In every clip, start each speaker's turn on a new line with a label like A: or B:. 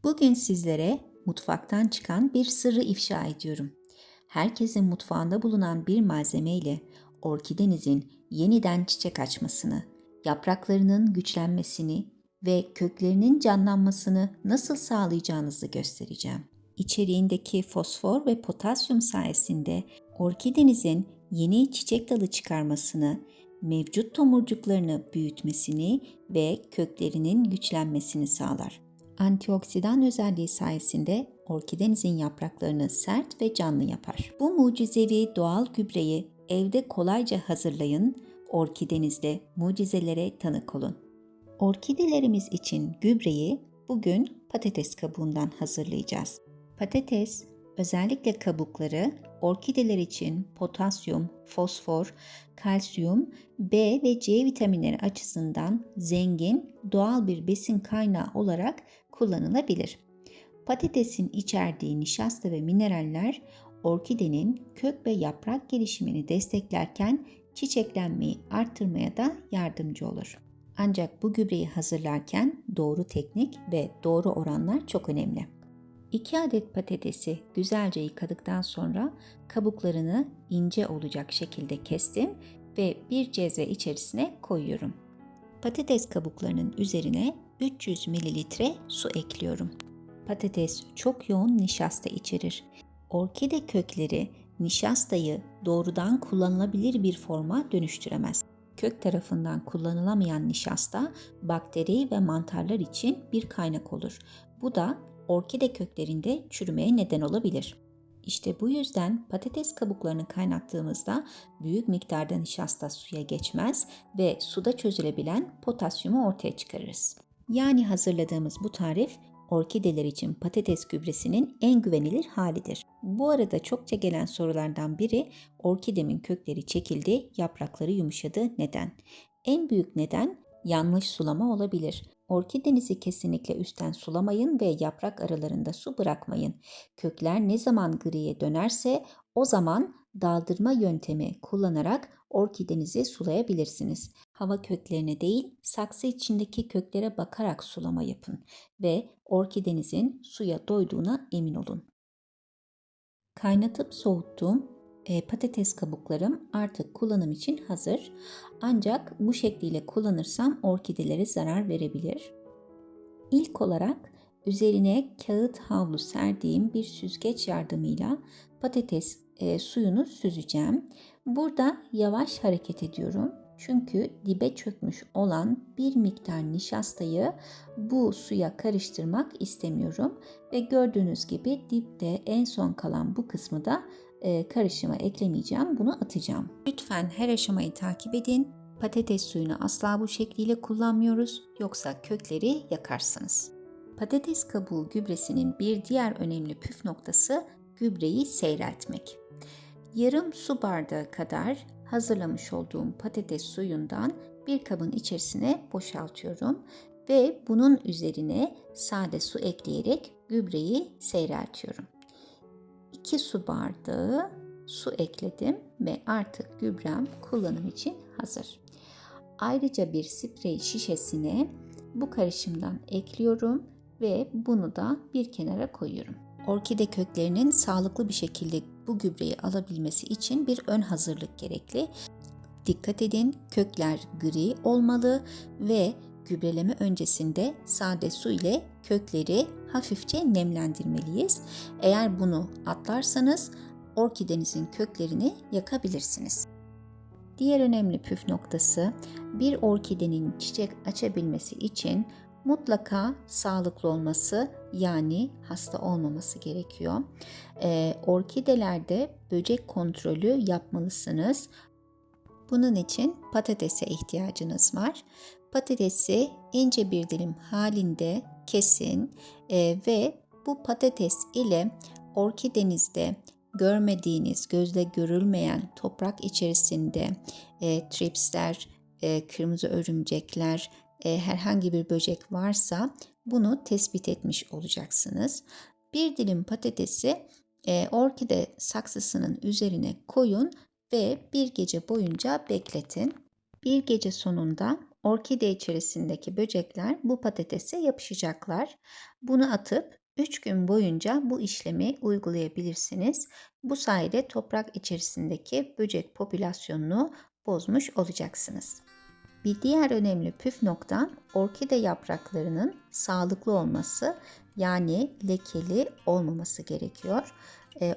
A: Bugün sizlere mutfaktan çıkan bir sırrı ifşa ediyorum. Herkesin mutfağında bulunan bir malzeme ile orkidenizin yeniden çiçek açmasını, yapraklarının güçlenmesini ve köklerinin canlanmasını nasıl sağlayacağınızı göstereceğim. İçeriğindeki fosfor ve potasyum sayesinde orkidenizin yeni çiçek dalı çıkarmasını, mevcut tomurcuklarını büyütmesini ve köklerinin güçlenmesini sağlar. Antioksidan özelliği sayesinde orkidenizin yapraklarını sert ve canlı yapar. Bu mucizevi doğal gübreyi evde kolayca hazırlayın, orkidenizde mucizelere tanık olun. Orkidelerimiz için gübreyi bugün patates kabuğundan hazırlayacağız. Patates, özellikle kabukları, orkideler için potasyum, fosfor, kalsiyum, B ve C vitaminleri açısından zengin doğal bir besin kaynağı olarak kullanılabilir. Patatesin içerdiği nişasta ve mineraller orkidenin kök ve yaprak gelişimini desteklerken çiçeklenmeyi arttırmaya da yardımcı olur. Ancak bu gübreyi hazırlarken doğru teknik ve doğru oranlar çok önemli. 2 adet patatesi güzelce yıkadıktan sonra kabuklarını ince olacak şekilde kestim ve bir cezve içerisine koyuyorum. Patates kabuklarının üzerine 300 ml su ekliyorum. Patates çok yoğun nişasta içerir. Orkide kökleri nişastayı doğrudan kullanılabilir bir forma dönüştüremez. Kök tarafından kullanılamayan nişasta bakteri ve mantarlar için bir kaynak olur. Bu da orkide köklerinde çürümeye neden olabilir. İşte bu yüzden patates kabuklarını kaynattığımızda büyük miktarda nişasta suya geçmez ve suda çözülebilen potasyumu ortaya çıkarırız. Yani hazırladığımız bu tarif orkideler için patates gübresinin en güvenilir halidir. Bu arada çokça gelen sorulardan biri orkidemin kökleri çekildi, yaprakları yumuşadı. Neden? En büyük neden yanlış sulama olabilir. Orkidenizi kesinlikle üstten sulamayın ve yaprak aralarında su bırakmayın. Kökler ne zaman griye dönerse o zaman daldırma yöntemi kullanarak orkidenizi sulayabilirsiniz. Hava köklerine değil, saksı içindeki köklere bakarak sulama yapın ve orkidenizin suya doyduğuna emin olun. Kaynatıp soğuttuğum patates kabuklarım artık kullanım için hazır. Ancak bu şekliyle kullanırsam orkidelere zarar verebilir. İlk olarak üzerine kağıt havlu serdiğim bir süzgeç yardımıyla patates suyunu süzeceğim. Burada yavaş hareket ediyorum. Çünkü dibe çökmüş olan bir miktar nişastayı bu suya karıştırmak istemiyorum. Ve gördüğünüz gibi dipte en son kalan bu kısmı da karışıma eklemeyeceğim. Bunu atacağım. Lütfen her aşamayı takip edin. Patates suyunu asla bu şekliyle kullanmıyoruz, yoksa kökleri yakarsınız. Patates kabuğu gübresinin bir diğer önemli püf noktası gübreyi seyreltmek. Yarım su bardağı kadar hazırlamış olduğum patates suyundan bir kabın içerisine boşaltıyorum ve bunun üzerine sade su ekleyerek gübreyi seyreltiyorum. 2 su bardağı su ekledim ve artık gübrem kullanım için hazır. Ayrıca bir sprey şişesine bu karışımdan ekliyorum ve bunu da bir kenara koyuyorum. Orkide köklerinin sağlıklı bir şekilde bu gübreyi alabilmesi için bir ön hazırlık gerekli. Dikkat edin, kökler gri olmalı ve gübreleme öncesinde sade su ile kökleri hafifçe nemlendirmeliyiz. Eğer bunu atlarsanız orkidenizin köklerini yakabilirsiniz. Diğer önemli püf noktası, bir orkidenin çiçek açabilmesi için mutlaka sağlıklı olması, yani hasta olmaması gerekiyor. Orkidelerde böcek kontrolü yapmalısınız. Bunun için patatese ihtiyacınız var. Patatesi ince bir dilim halinde kesin ve bu patates ile orkidenizde görmediğiniz, gözle görülmeyen toprak içerisinde tripsler, kırmızı örümcekler, herhangi bir böcek varsa bunu tespit etmiş olacaksınız. Bir dilim patatesi orkide saksısının üzerine koyun ve bir gece boyunca bekletin. Bir gece sonunda orkide içerisindeki böcekler bu patatese yapışacaklar. Bunu atıp 3 gün boyunca bu işlemi uygulayabilirsiniz. Bu sayede toprak içerisindeki böcek popülasyonunu bozmuş olacaksınız. Bir diğer önemli püf nokta orkide yapraklarının sağlıklı olması, yani lekeli olmaması gerekiyor.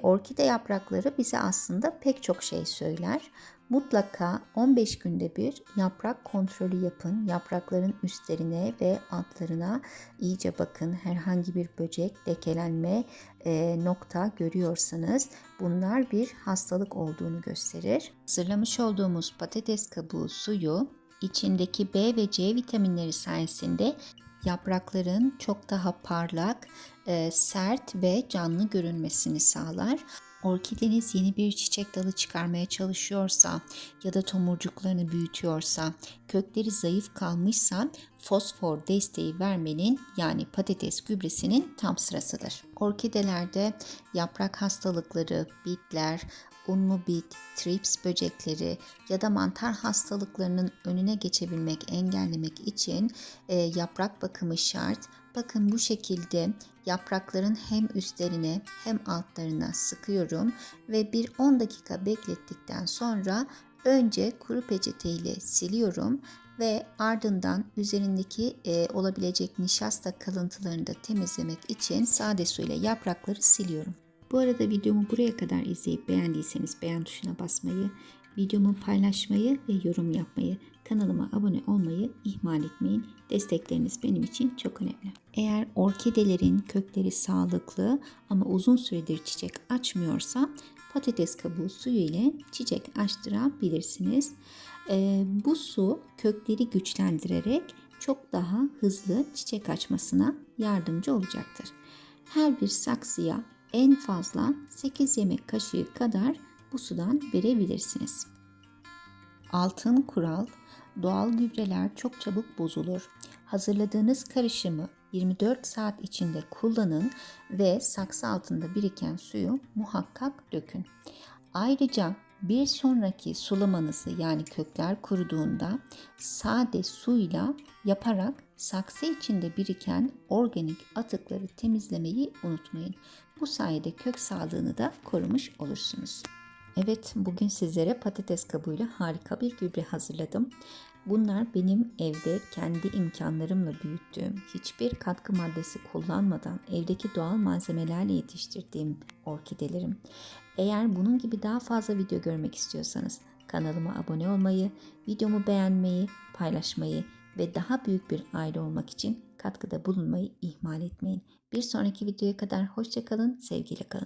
A: Orkide yaprakları bize aslında pek çok şey söyler. Mutlaka 15 günde bir yaprak kontrolü yapın. Yaprakların üstlerine ve altlarına iyice bakın. Herhangi bir böcek, lekelenme nokta görüyorsanız bunlar bir hastalık olduğunu gösterir. Hazırlamış olduğumuz patates kabuğu suyu içindeki B ve C vitaminleri sayesinde yaprakların çok daha parlak, sert ve canlı görünmesini sağlar. Orkideniz yeni bir çiçek dalı çıkarmaya çalışıyorsa ya da tomurcuklarını büyütüyorsa, kökleri zayıf kalmışsa fosfor desteği vermenin, yani patates gübresinin tam sırasıdır. Orkidelerde yaprak hastalıkları, bitler, unlu bit, trips böcekleri ya da mantar hastalıklarının önüne geçebilmek, engellemek için yaprak bakımı şart. Bakın bu şekilde yaprakların hem üstlerine hem altlarına sıkıyorum ve bir 10 dakika beklettikten sonra önce kuru peçete ile siliyorum ve ardından üzerindeki olabilecek nişasta kalıntılarını da temizlemek için sade su ile yaprakları siliyorum. Bu arada videomu buraya kadar izleyip beğendiyseniz beğen tuşuna basmayı, videomu paylaşmayı ve yorum yapmayı, kanalıma abone olmayı ihmal etmeyin. Destekleriniz benim için çok önemli. Eğer orkidelerin kökleri sağlıklı ama uzun süredir çiçek açmıyorsa patates kabuğu suyu ile çiçek açtırabilirsiniz. Bu su kökleri güçlendirerek çok daha hızlı çiçek açmasına yardımcı olacaktır. Her bir saksıya en fazla 8 yemek kaşığı kadar bu sudan verebilirsiniz. Altın kural: doğal gübreler çok çabuk bozulur. Hazırladığınız karışımı 24 saat içinde kullanın ve saksı altında biriken suyu muhakkak dökün. Ayrıca bir sonraki sulamanızı, yani kökler kuruduğunda sade suyla yaparak saksı içinde biriken organik atıkları temizlemeyi unutmayın. Bu sayede kök sağlığını da korumuş olursunuz. Evet, bugün sizlere patates kabuğuyla harika bir gübre hazırladım. Bunlar benim evde kendi imkanlarımla büyüttüğüm, hiçbir katkı maddesi kullanmadan evdeki doğal malzemelerle yetiştirdiğim orkidelerim. Eğer bunun gibi daha fazla video görmek istiyorsanız kanalıma abone olmayı, videomu beğenmeyi, paylaşmayı ve daha büyük bir aile olmak için katkıda bulunmayı ihmal etmeyin. Bir sonraki videoya kadar hoşça kalın, sevgiyle kalın.